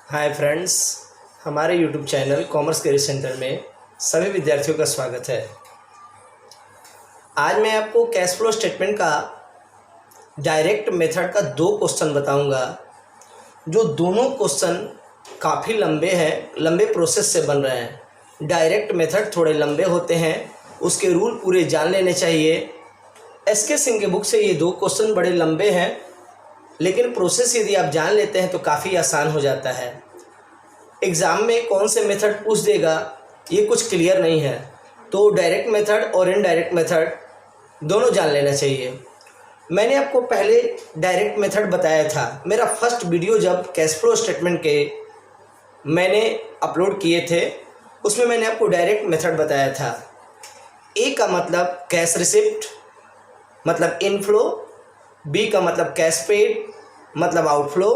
Hi friends, हमारे YouTube channel commerce career centre में सभी विद्यार्थियों का स्वागत है। आज मैं आपको कैश फ्लो स्टेटमेंट का डायरेक्ट मेथड का 2 क्वेश्चन बताऊंगा, जो दोनों क्वेश्चन काफ़ी लंबे हैं, लंबे प्रोसेस से बन रहे हैं। डायरेक्ट मेथड थोड़े लंबे होते हैं, उसके रूल पूरे जान लेने चाहिए। एसके सिंह के बुक से ये 2 क्वेश्चन बड़े लंबे हैं, लेकिन प्रोसेस यदि आप जान लेते हैं तो काफ़ी आसान हो जाता है। एग्ज़ाम में कौन से मेथड पूछ देगा ये कुछ क्लियर नहीं है, तो डायरेक्ट मेथड और इनडायरेक्ट मेथड दोनों जान लेना चाहिए। मैंने आपको पहले डायरेक्ट मेथड बताया था। मेरा फर्स्ट वीडियो जब कैश फ्लो स्टेटमेंट के मैंने अपलोड किए थे, उसमें मैंने आपको डायरेक्ट मेथड बताया था। ए का मतलब कैश रिसिप्ट मतलब इनफ्लो, बी का मतलब कैश पेड मतलब आउटफ्लो,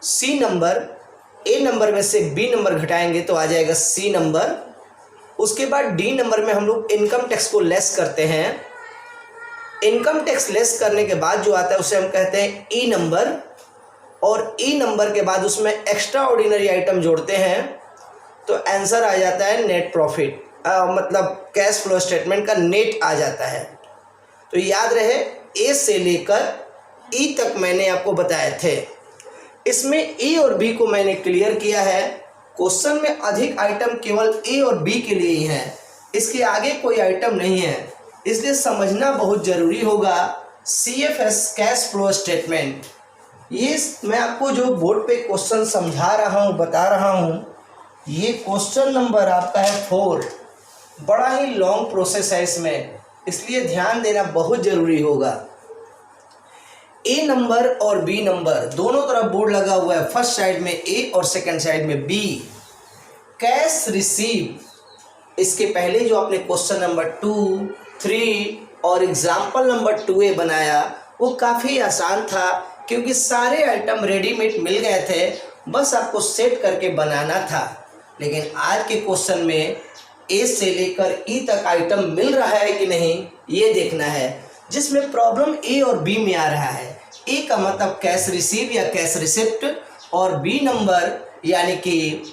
सी नंबर, ए नंबर में से बी नंबर घटाएंगे तो आ जाएगा सी नंबर। उसके बाद डी नंबर में हम लोग इनकम टैक्स को लेस करते हैं। इनकम टैक्स लेस करने के बाद जो आता है उसे हम कहते हैं ई नंबर, और ई नंबर के बाद उसमें एक्स्ट्रा ऑर्डिनरी आइटम जोड़ते हैं तो आंसर आ जाता है नेट प्रॉफिट, मतलब कैश फ्लो स्टेटमेंट का नेट आ जाता है। तो याद रहे, ए से लेकर ई तक मैंने आपको बताए थे। इसमें ए और बी को मैंने क्लियर किया है। क्वेश्चन में अधिक आइटम केवल ए और बी के लिए ही है, इसके आगे कोई आइटम नहीं है, इसलिए समझना बहुत ज़रूरी होगा। CFS कैश फ्लो स्टेटमेंट, ये मैं आपको जो बोर्ड पे क्वेश्चन समझा रहा हूँ, बता रहा हूँ, ये क्वेश्चन नंबर आपका है 4। बड़ा ही लॉन्ग प्रोसेस है इसमें, इसलिए ध्यान देना बहुत ज़रूरी होगा। ए नंबर और बी नंबर दोनों तरफ बोर्ड लगा हुआ है, फर्स्ट साइड में ए और सेकंड साइड में बी। कैश रिसीव, इसके पहले जो आपने क्वेश्चन नंबर 2, 3 और एग्जाम्पल नंबर 2A बनाया वो काफ़ी आसान था, क्योंकि सारे आइटम रेडीमेड मिल गए थे, बस आपको सेट करके बनाना था। लेकिन आज के क्वेश्चन में ए से लेकर ई तक आइटम मिल रहा है कि नहीं ये देखना है, जिसमें प्रॉब्लम ए और बी में आ रहा है। ए का मतलब कैश रिसीव या कैश रिसिप्ट, और बी नंबर यानी कि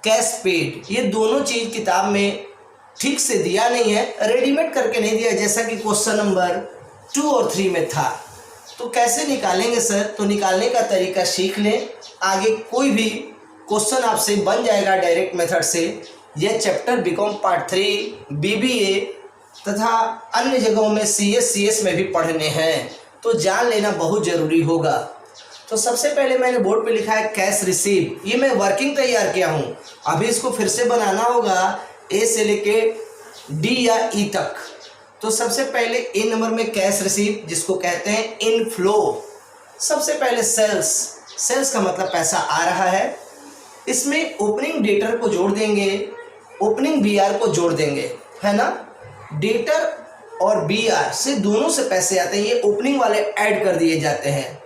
कैश पेड। ये दोनों चीज़ किताब में ठीक से दिया नहीं है, रेडीमेड करके नहीं दिया, जैसा कि क्वेश्चन नंबर 2 और 3 में था। तो कैसे निकालेंगे सर? तो निकालने का तरीका सीख लें, आगे कोई भी क्वेश्चन आपसे बन जाएगा डायरेक्ट मेथड से। यह चैप्टर बीकॉम पार्ट 3, BBA तथा अन्य जगहों में CS में भी पढ़ने हैं, तो जान लेना बहुत ज़रूरी होगा। तो सबसे पहले मैंने बोर्ड पे लिखा है कैश रिसीव, ये मैं वर्किंग तैयार किया हूँ। अभी इसको फिर से बनाना होगा ए से लेके डी या ई तक। तो सबसे पहले ए नंबर में कैश रिसीव, जिसको कहते हैं इनफ्लो। सबसे पहले सेल्स का मतलब पैसा आ रहा है। इसमें ओपनिंग डेटर को जोड़ देंगे, ओपनिंग BR को जोड़ देंगे, है ना। डेटर और BR से दोनों से पैसे आते हैं, ये ओपनिंग वाले ऐड कर दिए जाते हैं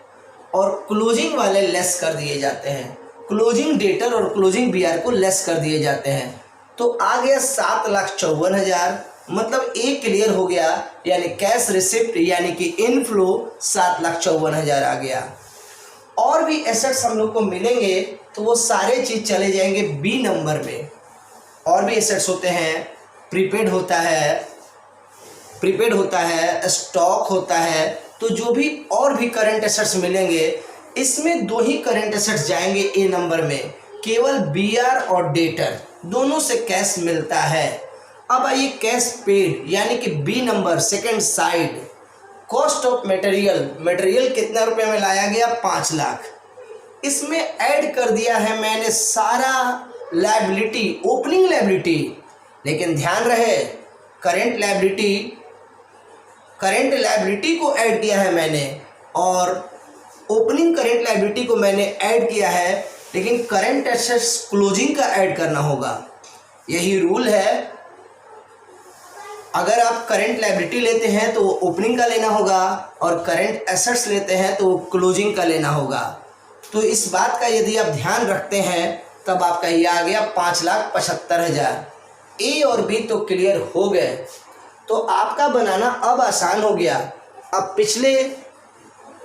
और क्लोजिंग वाले लेस कर दिए जाते हैं। क्लोजिंग डेटर और क्लोजिंग BR को लेस कर दिए जाते हैं। तो आ गया 7,54,000, मतलब ए क्लियर हो गया, यानी कैश रिसिप्ट यानी कि इनफ्लो 7,54,000 आ गया। और भी एसेट्स हम लोग को मिलेंगे तो वो सारे चीज़ चले जाएंगे बी नंबर में। और भी एसेट्स होते हैं, प्रीपेड होता है, स्टॉक होता है। तो जो भी और भी करंट एसेट्स मिलेंगे, इसमें 2 ही करंट एसेट्स जाएंगे ए नंबर में, केवल BR और डेटर दोनों से कैश मिलता है। अब आइए कैश पेड यानी कि B number second side. Cost of material कितना रुपए में लाया गया? 5 लाख। इसमें ऐड कर दिया है मैंने सारा लायबिलिटी, ओपनिंग लायबिलिटी, लेकिन ध्यान रहे करंट लायबिलिटी को ऐड किया है मैंने, और ओपनिंग करंट लायबिलिटी को मैंने ऐड किया है, लेकिन करंट एसेट्स क्लोजिंग का ऐड करना होगा। यही रूल है, अगर आप करंट लायबिलिटी लेते हैं तो ओपनिंग का लेना होगा, और करंट एसेट्स लेते हैं तो क्लोजिंग का लेना होगा। तो इस बात का यदि आप ध्यान रखते हैं तब आपका ये आ गया 5,75,000। ए और बी तो क्लियर हो गए, तो आपका बनाना अब आसान हो गया। अब पिछले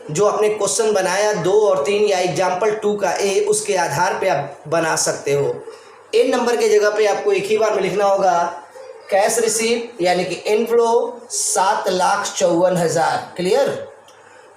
जो आपने क्वेश्चन बनाया 2 और 3 या एग्जाम्पल 2 का ए, उसके आधार पे आप बना सकते हो। ए नंबर के जगह पे आपको एक ही बार में लिखना होगा कैश रिसीव यानी कि इनफ्लो 7,54,000, क्लियर।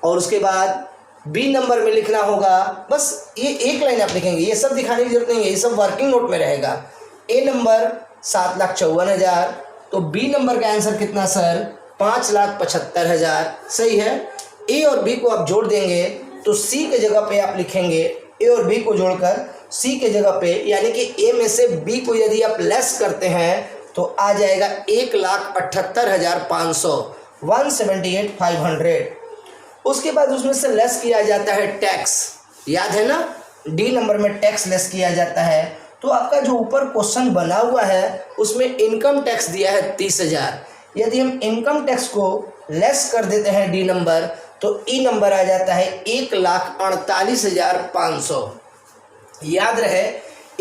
और उसके बाद बी नंबर में लिखना होगा, बस ये एक लाइन आप लिखेंगे, ये सब दिखाने की जरूरत नहीं है, ये सब वर्किंग नोट में रहेगा। ए नंबर 7,54,000, तो बी नंबर का आंसर कितना सर 5,75,000, सही है। ए और बी को आप जोड़ देंगे तो सी के जगह पे आप लिखेंगे, ए और बी को जोड़कर सी के जगह पे, यानी कि ए में से बी को यदि आप लेस करते हैं तो आ जाएगा 1,78,500, 178,500। उसके बाद उसमें से लेस किया जाता है टैक्स, याद है ना, डी नंबर में टैक्स लेस किया जाता है। तो आपका जो ऊपर क्वेश्चन बना हुआ है उसमें इनकम टैक्स दिया है 30,000, यदि हम इनकम टैक्स को लेस कर देते हैं डी नंबर तो ई नंबर आ जाता है 1,48,500। याद रहे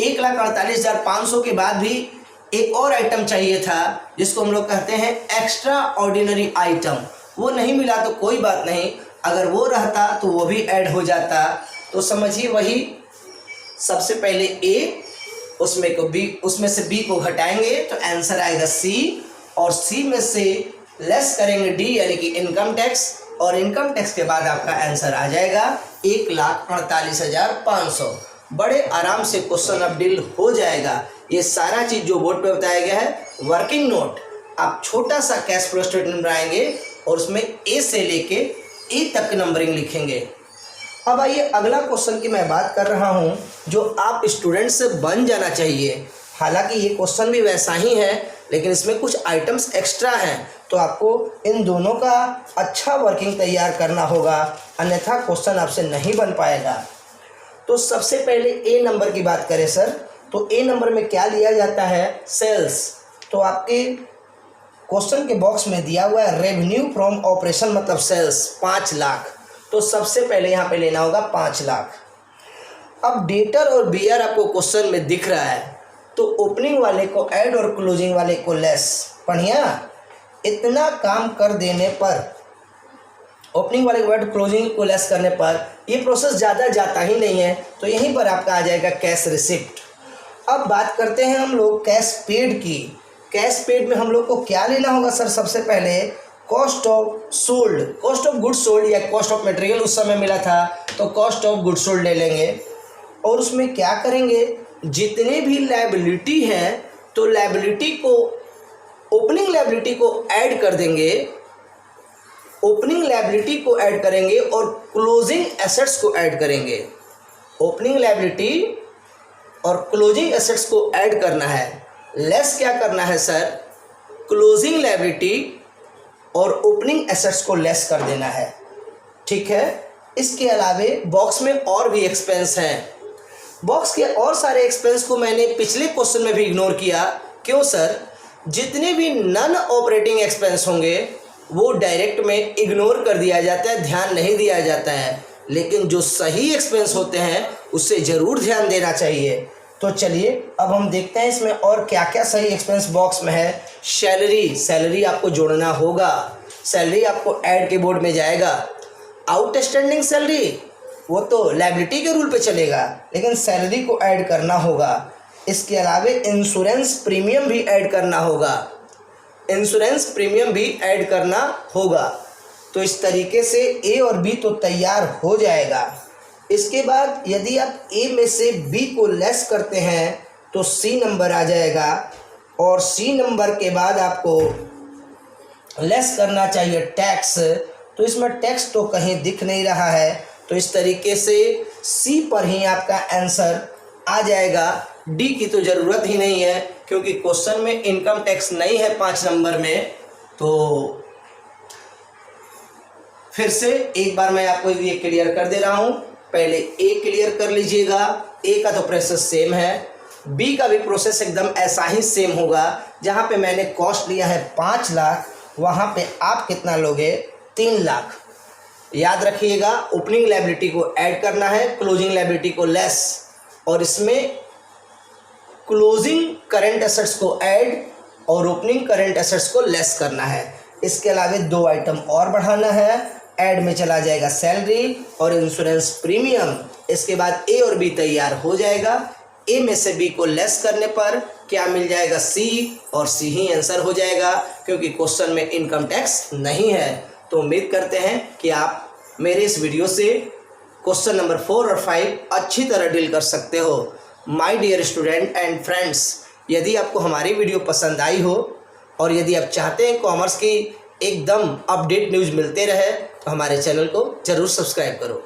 1,48,500 के बाद भी एक और आइटम चाहिए था जिसको हम लोग कहते हैं एक्स्ट्रा ऑर्डिनरी आइटम। वो नहीं मिला तो कोई बात नहीं, अगर वो रहता तो वो भी ऐड हो जाता। तो समझिए वही, सबसे पहले ए, उसमें से बी को घटाएंगे तो आंसर आएगा सी, और सी में से लेस करेंगे डी यानी कि इनकम टैक्स, और इनकम टैक्स के बाद आपका आंसर आ जाएगा 1,48,500। बड़े आराम से क्वेश्चन अब डील हो जाएगा। ये सारा चीज़ जो बोर्ड पे बताया गया है वर्किंग नोट, आप छोटा सा कैश फ्लो स्टेटमेंट बनाएंगे और उसमें ए से लेके ई तक नंबरिंग लिखेंगे। अब आइए अगला क्वेश्चन की मैं बात कर रहा हूँ जो आप स्टूडेंट से बन जाना चाहिए। हालांकि ये क्वेश्चन भी वैसा ही है लेकिन इसमें कुछ आइटम्स एक्स्ट्रा हैं, तो आपको इन दोनों का अच्छा वर्किंग तैयार करना होगा, अन्यथा क्वेश्चन आपसे नहीं बन पाएगा। तो सबसे पहले ए नंबर की बात करें सर, तो ए नंबर में क्या लिया जाता है, सेल्स। तो आपके क्वेश्चन के बॉक्स में दिया हुआ है रेवेन्यू फ्रॉम ऑपरेशन मतलब सेल्स 5 लाख, तो सबसे पहले यहाँ पे लेना होगा 5 लाख। अब डेटर और बियर आपको क्वेश्चन में दिख रहा है, तो ओपनिंग वाले को ऐड और क्लोजिंग वाले को लेस। बढ़िया, इतना काम कर देने पर, ओपनिंग वाले को ऐड क्लोजिंग को लेस करने पर ये प्रोसेस ज़्यादा जाता ही नहीं है, तो यहीं पर आपका आ जाएगा कैश रिसिप्ट। अब बात करते हैं हम लोग कैश पेड की। कैश पेड में हम लोग को क्या लेना होगा सर, सबसे पहले cost of sold, cost of good sold या कॉस्ट ऑफ मटेरियल उस समय मिला था तो कॉस्ट ऑफ गुड सोल्ड ले लेंगे, और उसमें क्या करेंगे, जितने भी लायबिलिटी हैं तो लायबिलिटी को, ओपनिंग लायबिलिटी को ऐड कर देंगे, ओपनिंग लायबिलिटी को ऐड करेंगे और क्लोजिंग एसेट्स को ऐड करेंगे। ओपनिंग लायबिलिटी और क्लोजिंग एसेट्स को ऐड करना है, लेस क्या करना है सर, क्लोजिंग लायबिलिटी और ओपनिंग एसेट्स को लेस कर देना है, ठीक है। इसके अलावे बॉक्स में और भी एक्सपेंस हैं, बॉक्स के और सारे एक्सपेंस को मैंने पिछले क्वेश्चन में भी इग्नोर किया। क्यों सर, जितने भी नॉन ऑपरेटिंग एक्सपेंस होंगे वो डायरेक्ट में इग्नोर कर दिया जाता है, ध्यान नहीं दिया जाता है, लेकिन जो सही एक्सपेंस होते हैं उससे ज़रूर ध्यान देना चाहिए। तो चलिए अब हम देखते हैं इसमें और क्या क्या सही एक्सपेंस बॉक्स में है। सैलरी, सैलरी आपको जोड़ना होगा, सैलरी आपको ऐड के बोर्ड में जाएगा। आउटस्टैंडिंग सैलरी वो तो लायबिलिटी के रूल पे चलेगा, लेकिन सैलरी को ऐड करना होगा। इसके अलावा इंश्योरेंस प्रीमियम भी ऐड करना होगा, इंश्योरेंस प्रीमियम भी ऐड करना होगा। तो इस तरीके से ए और बी तो तैयार हो जाएगा। इसके बाद यदि आप ए में से बी को लेस करते हैं तो सी नंबर आ जाएगा, और सी नंबर के बाद आपको लेस करना चाहिए टैक्स। तो इसमें टैक्स तो कहीं दिख नहीं रहा है, तो इस तरीके से सी पर ही आपका आंसर आ जाएगा। डी की तो ज़रूरत ही नहीं है क्योंकि क्वेश्चन में इनकम टैक्स नहीं है 5 नंबर में। तो फिर से एक बार मैं आपको ये क्लियर कर दे रहा हूँ, पहले ए क्लियर कर लीजिएगा। ए का तो प्रोसेस सेम है, बी का भी प्रोसेस एकदम ऐसा ही सेम होगा। जहाँ पे मैंने कॉस्ट लिया है 5 लाख, वहाँ पे आप कितना लोगे, 3 लाख। याद रखिएगा, ओपनिंग लायबिलिटी को ऐड करना है, क्लोजिंग लायबिलिटी को लेस, और इसमें क्लोजिंग करंट एसेट्स को ऐड और ओपनिंग करंट एसेट्स को लेस करना है। इसके अलावा 2 आइटम और बढ़ाना है, ऐड में चला जाएगा सैलरी और इंश्योरेंस प्रीमियम। इसके बाद ए और बी तैयार हो जाएगा। ए में से बी को लेस करने पर क्या मिल जाएगा, सी, और सी ही आंसर हो जाएगा क्योंकि क्वेश्चन में इनकम टैक्स नहीं है। तो उम्मीद करते हैं कि आप मेरे इस वीडियो से क्वेश्चन नंबर 4 और 5 अच्छी तरह डील कर सकते हो। My dear student and friends, यदि आपको हमारी वीडियो पसंद आई हो और यदि आप चाहते हैं कॉमर्स की एकदम अपडेट न्यूज़ मिलते रहे तो हमारे चैनल को ज़रूर सब्सक्राइब करो।